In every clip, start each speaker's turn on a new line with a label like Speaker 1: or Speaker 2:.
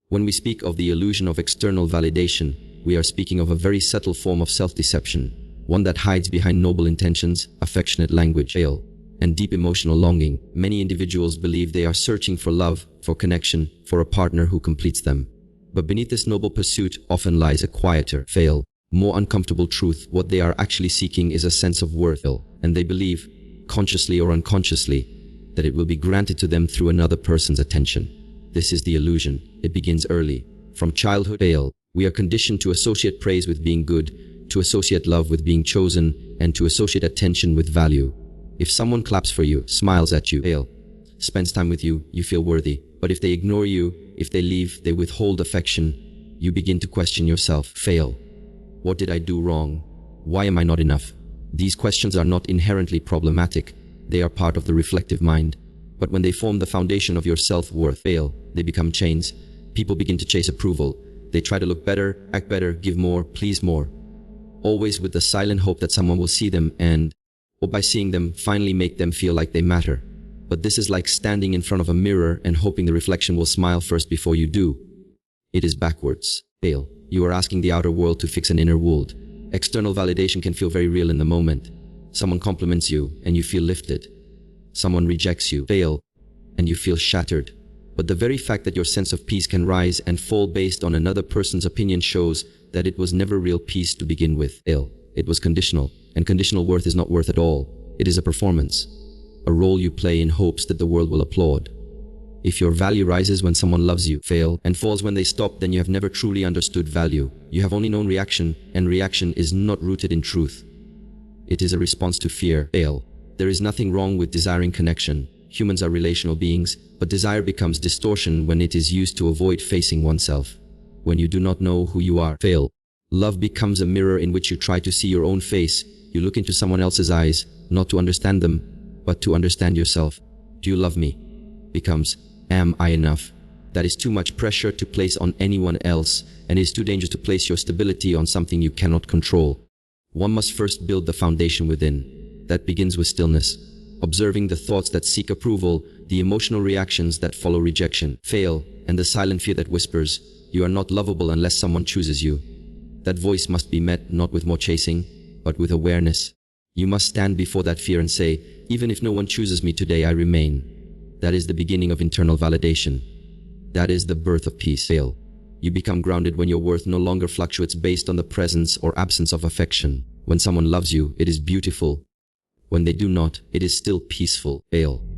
Speaker 1: When we speak of the illusion of external validation, we are speaking of a very subtle form of self-deception, one that hides behind noble intentions, affectionate language, and deep emotional longing. Many individuals believe they are searching for love, for connection, for a partner who completes them. But beneath this noble pursuit often lies a quieter, more uncomfortable truth. What they are actually seeking is a sense of worth, and they believe, consciously or unconsciously, that it will be granted to them through another person's attention. This is the illusion. It begins early. From childhood, we are conditioned to associate praise with being good, to associate love with being chosen, and to associate attention with value. If someone claps for you, smiles at you, spends time with you, you feel worthy. But if they ignore you, if they leave, they withhold affection, you begin to question yourself. What did I do wrong? Why am I not enough? These questions are not inherently problematic. They are part of the reflective mind. But when they form the foundation of your self-worth, they become chains. People begin to chase approval. They try to look better, act better, give more, please more. Always with the silent hope that someone will see them and, or by seeing them, finally make them feel like they matter. But this is like standing in front of a mirror and hoping the reflection will smile first before you do. It is backwards. You are asking the outer world to fix an inner wound. External validation can feel very real in the moment. Someone compliments you and you feel lifted. Someone rejects you, and you feel shattered. But the very fact that your sense of peace can rise and fall based on another person's opinion shows that it was never real peace to begin with. It was conditional, and conditional worth is not worth at all. It is a performance, a role you play in hopes that the world will applaud. If your value rises when someone loves you, and falls when they stop, then you have never truly understood value. You have only known reaction, and reaction is not rooted in truth. It is a response to fear. There is nothing wrong with desiring connection. Humans are relational beings, but desire becomes distortion when it is used to avoid facing oneself. When you do not know who you are, love becomes a mirror in which you try to see your own face. You look into someone else's eyes, not to understand them, but to understand yourself. Do you love me? Becomes, am I enough? That is too much pressure to place on anyone else, and is too dangerous to place your stability on something you cannot control. One must first build the foundation within. That begins with stillness, observing the thoughts that seek approval, the emotional reactions that follow rejection, and the silent fear that whispers, you are not lovable unless someone chooses you. That voice must be met not with more chasing, but with awareness. You must stand before that fear and say, even if no one chooses me today, I remain. That is the beginning of internal validation. That is the birth of peace. You become grounded when your worth no longer fluctuates based on the presence or absence of affection. When someone loves you, it is beautiful. When they do not, it is still peaceful.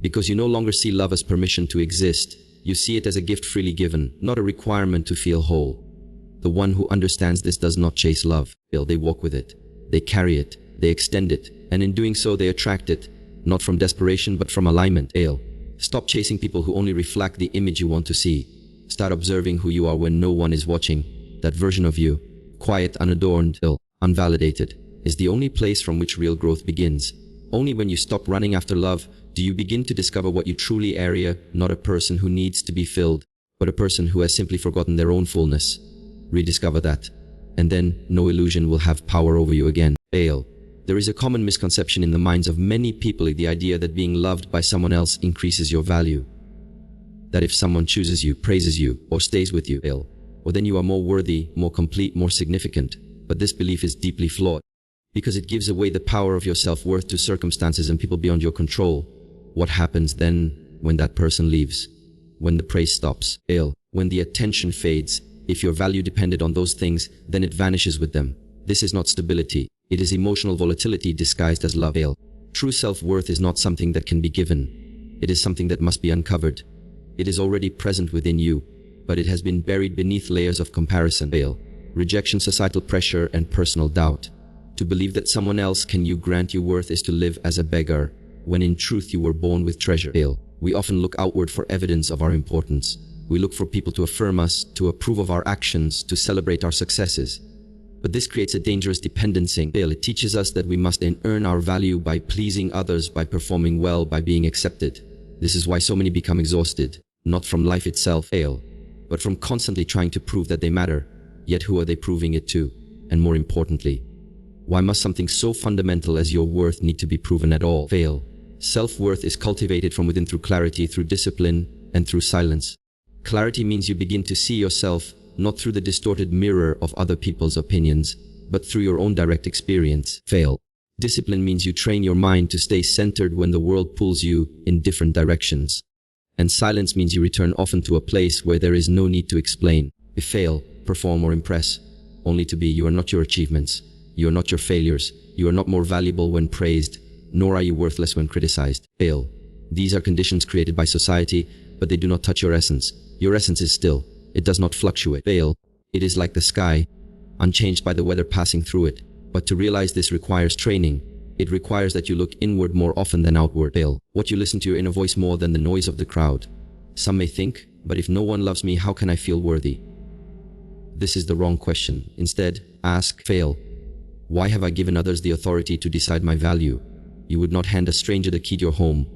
Speaker 1: Because you no longer see love as permission to exist. You see it as a gift freely given, not a requirement to feel whole. The one who understands this does not chase love. They walk with it. They carry it. They extend it. And in doing so, they attract it. Not from desperation, but from alignment. Stop chasing people who only reflect the image you want to see. Start observing who you are when no one is watching. That version of you, quiet, unadorned, unvalidated, is the only place from which real growth begins. Only when you stop running after love do you begin to discover what you truly are, not a person who needs to be filled, but a person who has simply forgotten their own fullness. Rediscover that, and then no illusion will have power over you again. There is a common misconception in the minds of many people, the idea that being loved by someone else increases your value. That if someone chooses you, praises you, or stays with you, or then you are more worthy, more complete, more significant. But this belief is deeply flawed, because it gives away the power of your self-worth to circumstances and people beyond your control. What happens then when that person leaves? When the praise stops? When the attention fades? If your value depended on those things, then it vanishes with them. This is not stability. It is emotional volatility disguised as love. True self-worth is not something that can be given. It is something that must be uncovered. It is already present within you, but it has been buried beneath layers of comparison, rejection, societal pressure, and personal doubt. To believe that someone else can grant you worth is to live as a beggar, when in truth you were born with treasure. We often look outward for evidence of our importance. We look for people to affirm us, to approve of our actions, to celebrate our successes. But this creates a dangerous dependency. It teaches us that we must earn our value by pleasing others, by performing well, by being accepted. This is why so many become exhausted, not from life itself, but from constantly trying to prove that they matter. Yet who are they proving it to? And more importantly, why must something so fundamental as your worth need to be proven at all? Self-worth is cultivated from within through clarity, through discipline, and through silence. Clarity means you begin to see yourself not through the distorted mirror of other people's opinions, but through your own direct experience. Fail. Discipline means you train your mind to stay centered when the world pulls you in different directions. And silence means you return often to a place where there is no need to explain. You fail, perform or impress, only to be. You are not your achievements. You are not your failures. You are not more valuable when praised, nor are you worthless when criticized. Fail. These are conditions created by society, but they do not touch your essence. Your essence is still. It does not fluctuate. Fail. It is like the sky, unchanged by the weather passing through it. But to realize this requires training. It requires that you look inward more often than outward. Fail. What you listen to your inner voice more than the noise of the crowd. Some may think, but if no one loves me, how can I feel worthy? This is the wrong question. Instead, ask, fail. Why have I given others the authority to decide my value? You would not hand a stranger the key to your home.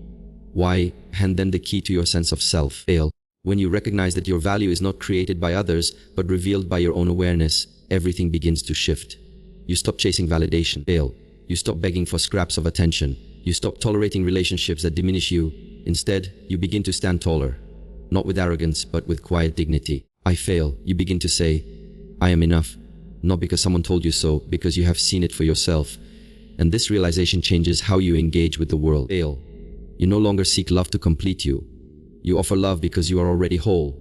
Speaker 1: Why hand them the key to your sense of self? Fail. When you recognize that your value is not created by others, but revealed by your own awareness, everything begins to shift. You stop chasing validation. Fail. You stop begging for scraps of attention. You stop tolerating relationships that diminish you. Instead, you begin to stand taller. Not with arrogance, but with quiet dignity. I fail. You begin to say, I am enough. Not because someone told you so, because you have seen it for yourself. And this realization changes how you engage with the world. Fail. You no longer seek love to complete you. You offer love because you are already whole.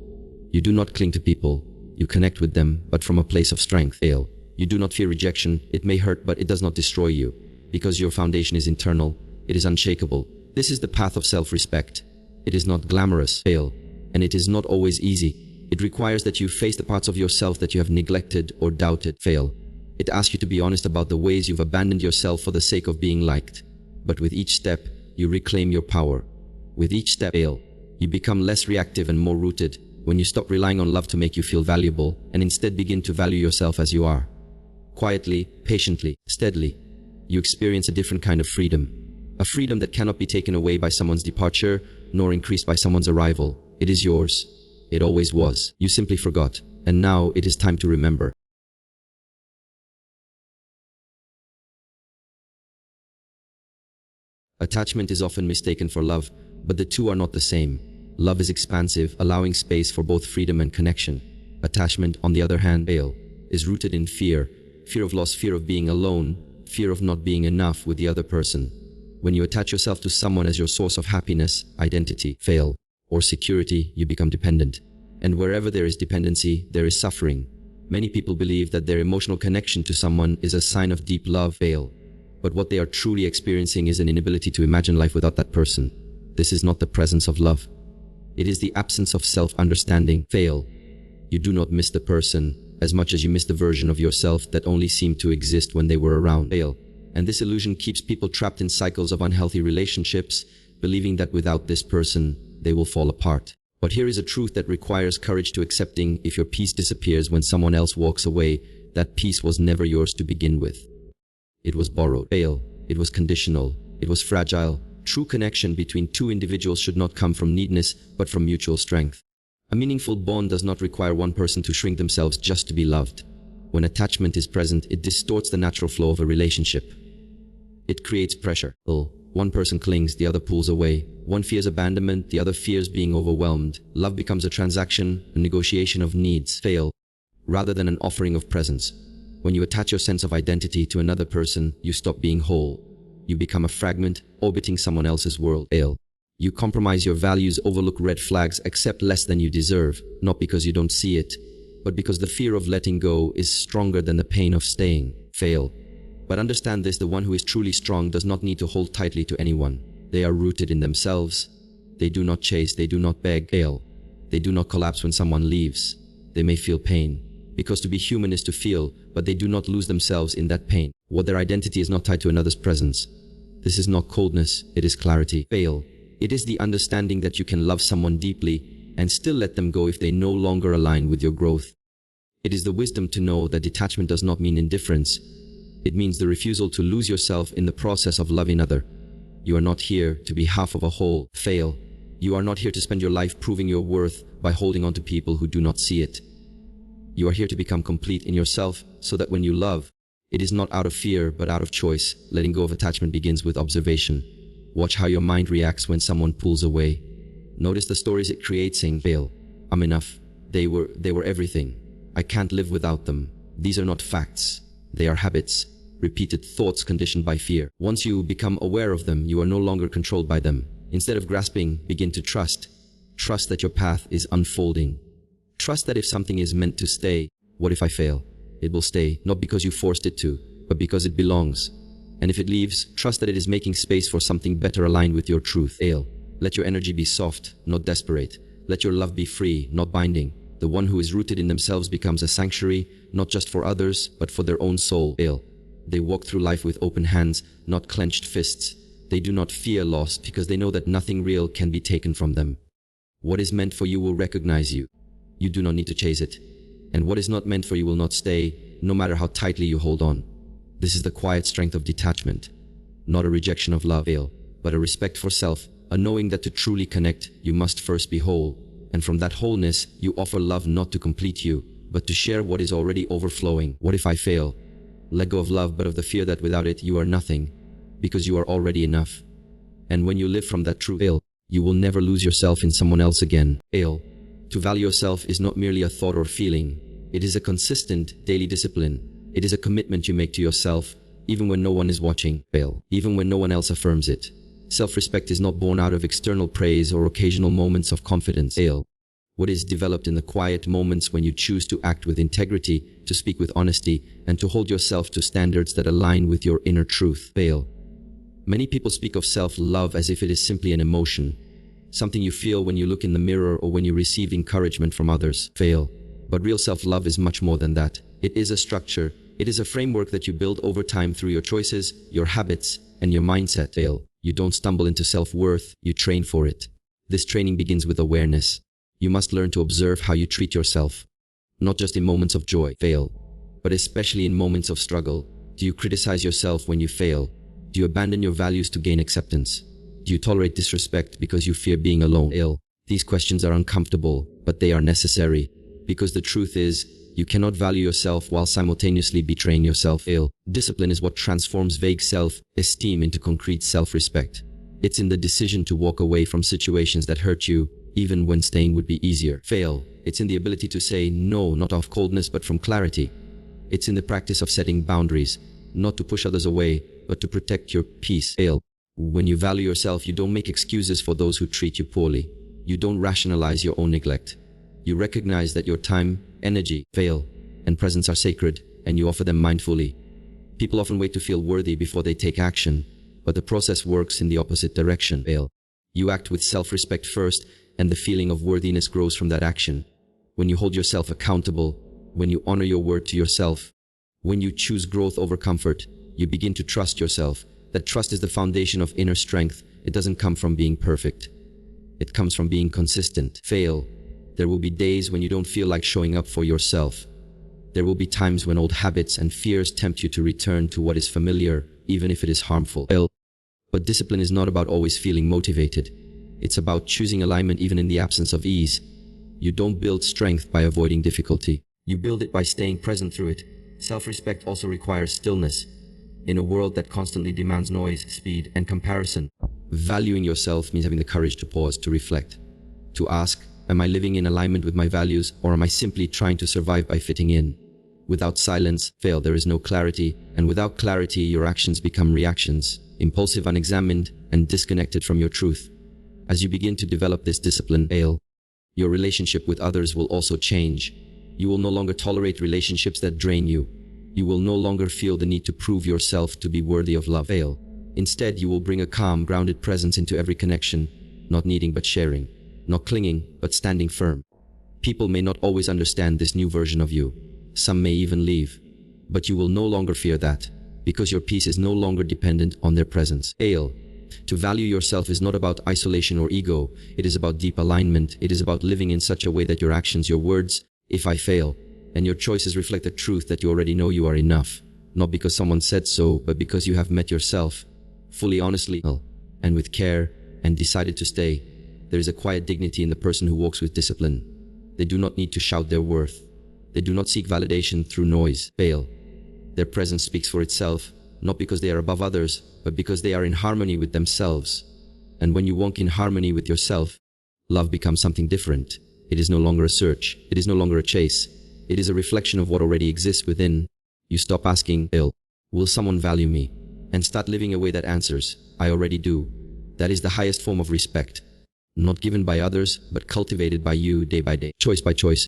Speaker 1: You do not cling to people. You connect with them, but from a place of strength. Fail. You do not fear rejection. It may hurt, but it does not destroy you. Because your foundation is internal. It is unshakable. This is the path of self-respect. It is not glamorous. Fail. And it is not always easy. It requires that you face the parts of yourself that you have neglected or doubted. Fail. It asks you to be honest about the ways you've abandoned yourself for the sake of being liked. But with each step, you reclaim your power. With each step, fail. You become less reactive and more rooted. When you stop relying on love to make you feel valuable, and instead begin to value yourself as you are. Quietly, patiently, steadily, you experience a different kind of freedom. A freedom that cannot be taken away by someone's departure, nor increased by someone's arrival. It is yours. It always was. You simply forgot. And now it is time to remember. Attachment is often mistaken for love, but the two are not the same. Love is expansive, allowing space for both freedom and connection. Attachment, on the other hand, is rooted in fear. Fear of loss, fear of being alone, fear of not being enough with the other person. When you attach yourself to someone as your source of happiness, identity, or security, you become dependent. And wherever there is dependency, there is suffering. Many people believe that their emotional connection to someone is a sign of deep love, but what they are truly experiencing is an inability to imagine life without that person. This is not the presence of love. It is the absence of self-understanding. You do not miss the person as much as you miss the version of yourself that only seemed to exist when they were around. And this illusion keeps people trapped in cycles of unhealthy relationships, believing that without this person, they will fall apart. But here is a truth that requires courage to accepting. If your peace disappears when someone else walks away, that peace was never yours to begin with. It was borrowed. It was conditional. It was fragile. True connection between two individuals should not come from needness, but from mutual strength. A meaningful bond does not require one person to shrink themselves just to be loved. When attachment is present, it distorts the natural flow of a relationship. It creates pressure. One person clings, the other pulls away. One fears abandonment, the other fears being overwhelmed. Love becomes a transaction, a negotiation of needs, rather than an offering of presence. When you attach your sense of identity to another person, you stop being whole. You become a fragment, orbiting someone else's world. You compromise your values, overlook red flags, accept less than you deserve, not because you don't see it, but because the fear of letting go is stronger than the pain of staying. But understand this, the one who is truly strong does not need to hold tightly to anyone. They are rooted in themselves. They do not chase, they do not beg. They do not collapse when someone leaves. They may feel pain, because to be human is to feel, but they do not lose themselves in that pain. What their identity is not tied to another's presence. This is not coldness, it is clarity. It is the understanding that you can love someone deeply and still let them go if they no longer align with your growth. It is the wisdom to know that detachment does not mean indifference. It means the refusal to lose yourself in the process of loving another. You are not here to be half of a whole. You are not here to spend your life proving your worth by holding on to people who do not see it. You are here to become complete in yourself so that when you love, it is not out of fear but out of choice. Letting go of attachment begins with observation. Watch how your mind reacts when someone pulls away. Notice the stories it creates, saying, I'm enough. They were everything. I can't live without them. These are not facts. They are habits, repeated thoughts conditioned by fear. Once you become aware of them, you are no longer controlled by them. Instead of grasping, begin to trust. Trust that your path is unfolding. Trust that if something is meant to stay, what if I fail? It will stay, not because you forced it to, but because it belongs. And if it leaves, trust that it is making space for something better aligned with your truth. Let your energy be soft, not desperate. Let your love be free, not binding. The one who is rooted in themselves becomes a sanctuary, not just for others, but for their own soul. They walk through life with open hands, not clenched fists. They do not fear loss because they know that nothing real can be taken from them. What is meant for you will recognize you. You do not need to chase it. And what is not meant for you will not stay, no matter how tightly you hold on. This is the quiet strength of detachment. Not a rejection of love, but a respect for self, a knowing that to truly connect, you must first be whole. And from that wholeness, you offer love not to complete you, but to share what is already overflowing. What if I fail? Let go of love, but of the fear that without it, you are nothing, because you are already enough. And when you live from that true you will never lose yourself in someone else again. To value yourself is not merely a thought or feeling. It is a consistent, daily discipline. It is a commitment you make to yourself, even when no one is watching, even when no one else affirms it. Self-respect is not born out of external praise or occasional moments of confidence. What is developed in the quiet moments when you choose to act with integrity, to speak with honesty, and to hold yourself to standards that align with your inner truth. Many people speak of self-love as if it is simply an emotion, something you feel when you look in the mirror or when you receive encouragement from others. But real self-love is much more than that. It is a structure. It is a framework that you build over time through your choices, your habits, and your mindset. You don't stumble into self-worth, you train for it. This training begins with awareness. You must learn to observe how you treat yourself. Not just in moments of joy, but especially in moments of struggle. Do you criticize yourself when you fail? Do you abandon your values to gain acceptance? Do you tolerate disrespect because you fear being alone? These questions are uncomfortable, but they are necessary. Because the truth is, you cannot value yourself while simultaneously betraying yourself. Discipline is what transforms vague self-esteem into concrete self-respect. It's in the decision to walk away from situations that hurt you, even when staying would be easier. It's in the ability to say no, not out of coldness, but from clarity. It's in the practice of setting boundaries, not to push others away, but to protect your peace. When you value yourself, you don't make excuses for those who treat you poorly. You don't rationalize your own neglect. You recognize that your time, energy, and presence are sacred, and you offer them mindfully. People often wait to feel worthy before they take action, but the process works in the opposite direction. You act with self-respect first, and the feeling of worthiness grows from that action. When you hold yourself accountable, when you honor your word to yourself, when you choose growth over comfort, you begin to trust yourself. That trust is the foundation of inner strength. It doesn't come from being perfect. It comes from being consistent. There will be days when you don't feel like showing up for yourself. There will be times when old habits and fears tempt you to return to what is familiar, even if it is harmful. But discipline is not about always feeling motivated. It's about choosing alignment even in the absence of ease. You don't build strength by avoiding difficulty. You build it by staying present through it. Self-respect also requires stillness. In a world that constantly demands noise, speed, and comparison, valuing yourself means having the courage to pause, to reflect, to ask, am I living in alignment with my values, or am I simply trying to survive by fitting in? Without silence, there is no clarity, and without clarity, your actions become reactions, impulsive, unexamined, and disconnected from your truth. As you begin to develop this discipline, your relationship with others will also change. You will no longer tolerate relationships that drain you. You will no longer feel the need to prove yourself to be worthy of love. Instead, you will bring a calm, grounded presence into every connection, not needing but sharing, not clinging but standing firm. People may not always understand this new version of you. Some may even leave. But you will no longer fear that, because your peace is no longer dependent on their presence. To value yourself is not about isolation or ego. It is about deep alignment. It is about living in such a way that your actions, your words, if I fail, and your choices reflect the truth that you already know you are enough. Not because someone said so, but because you have met yourself, fully, honestly, and with care, and decided to stay. There is a quiet dignity in the person who walks with discipline. They do not need to shout their worth. They do not seek validation through noise. Their presence speaks for itself, not because they are above others, but because they are in harmony with themselves. And when you walk in harmony with yourself, love becomes something different. It is no longer a search. It is no longer a chase. It is a reflection of what already exists within. You stop asking, will someone value me? And start living a way that answers, I already do. That is the highest form of respect. Not given by others, but cultivated by you day by day. Choice by choice.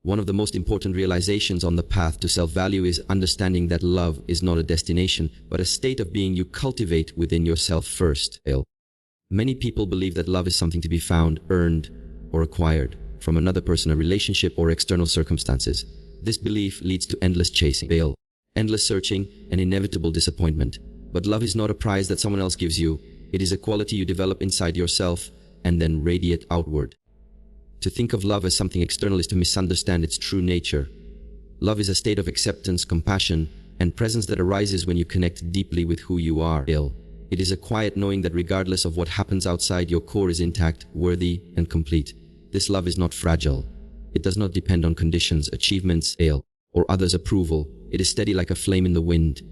Speaker 1: One of the most important realizations on the path to self-value is understanding that love is not a destination, but a state of being you cultivate within yourself first. Many people believe that love is something to be found, earned, or acquired from another person, a relationship, or external circumstances. This belief leads to endless chasing, endless searching, and inevitable disappointment. But love is not a prize that someone else gives you. It is a quality you develop inside yourself and then radiate outward. To think of love as something external is to misunderstand its true nature. Love is a state of acceptance, compassion, and presence that arises when you connect deeply with who you are. It is a quiet knowing that regardless of what happens outside, your core is intact, worthy, and complete. This love is not fragile. It does not depend on conditions, achievements, or others' approval. It is steady like a flame in the wind.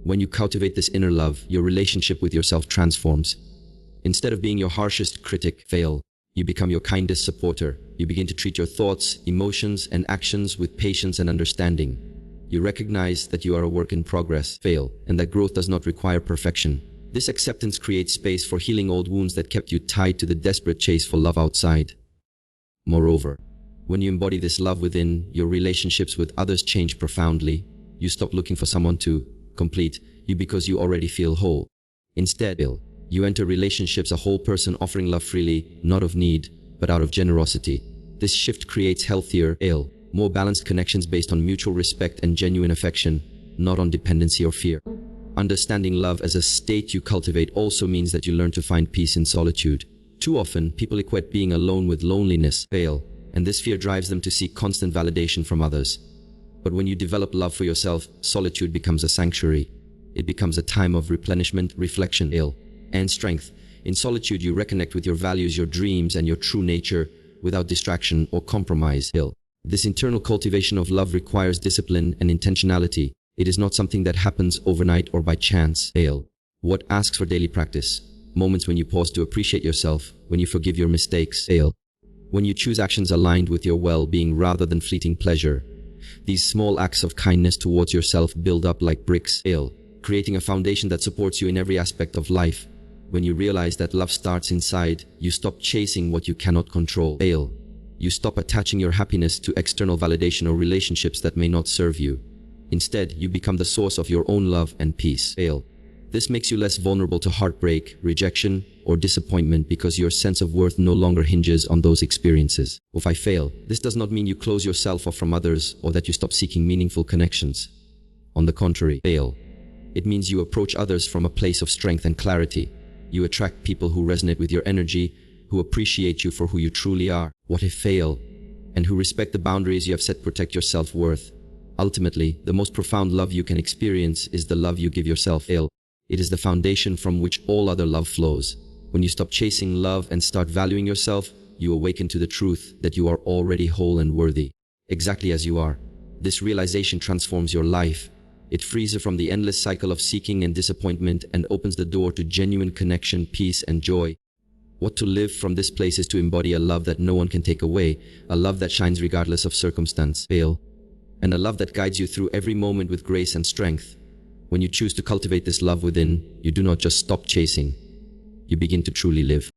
Speaker 1: When you cultivate this inner love, your relationship with yourself transforms. Instead of being your harshest critic, you become your kindest supporter. You begin to treat your thoughts, emotions, and actions with patience and understanding. You recognize that you are a work in progress, and that growth does not require perfection. This acceptance creates space for healing old wounds that kept you tied to the desperate chase for love outside. Moreover, when you embody this love within, your relationships with others change profoundly. You stop looking for someone to complete you because you already feel whole. Instead, you enter relationships a whole person, offering love freely, not of need, but out of generosity. This shift creates healthier, more balanced connections based on mutual respect and genuine affection, not on dependency or fear. Understanding love as a state you cultivate also means that you learn to find peace in solitude. Too often, people equate being alone with loneliness, and this fear drives them to seek constant validation from others. But when you develop love for yourself, solitude becomes a sanctuary. It becomes a time of replenishment, reflection, and strength. In solitude, you reconnect with your values, your dreams, and your true nature without distraction or compromise. This internal cultivation of love requires discipline and intentionality. It is not something that happens overnight or by chance. What asks for daily practice? Moments when you pause to appreciate yourself, when you forgive your mistakes, when you choose actions aligned with your well-being rather than fleeting pleasure. These small acts of kindness towards yourself build up like bricks, creating a foundation that supports you in every aspect of life. When you realize that love starts inside, you stop chasing what you cannot control. You stop attaching your happiness to external validation or relationships that may not serve you. Instead, you become the source of your own love and peace. This makes you less vulnerable to heartbreak, rejection, or disappointment because your sense of worth no longer hinges on those experiences. If I fail, this does not mean you close yourself off from others or that you stop seeking meaningful connections. On the contrary, it means you approach others from a place of strength and clarity. You attract people who resonate with your energy, who appreciate you for who you truly are, what if fail, and who respect the boundaries you have set to protect your self-worth. Ultimately, the most profound love you can experience is the love you give yourself. It is the foundation from which all other love flows. When you stop chasing love and start valuing yourself, you awaken to the truth that you are already whole and worthy, exactly as you are. This realization transforms your life. It frees you from the endless cycle of seeking and disappointment and opens the door to genuine connection, peace, and joy. What to live from this place is to embody a love that no one can take away, a love that shines regardless of circumstance, and a love that guides you through every moment with grace and strength. When you choose to cultivate this love within, you do not just stop chasing. You begin to truly live.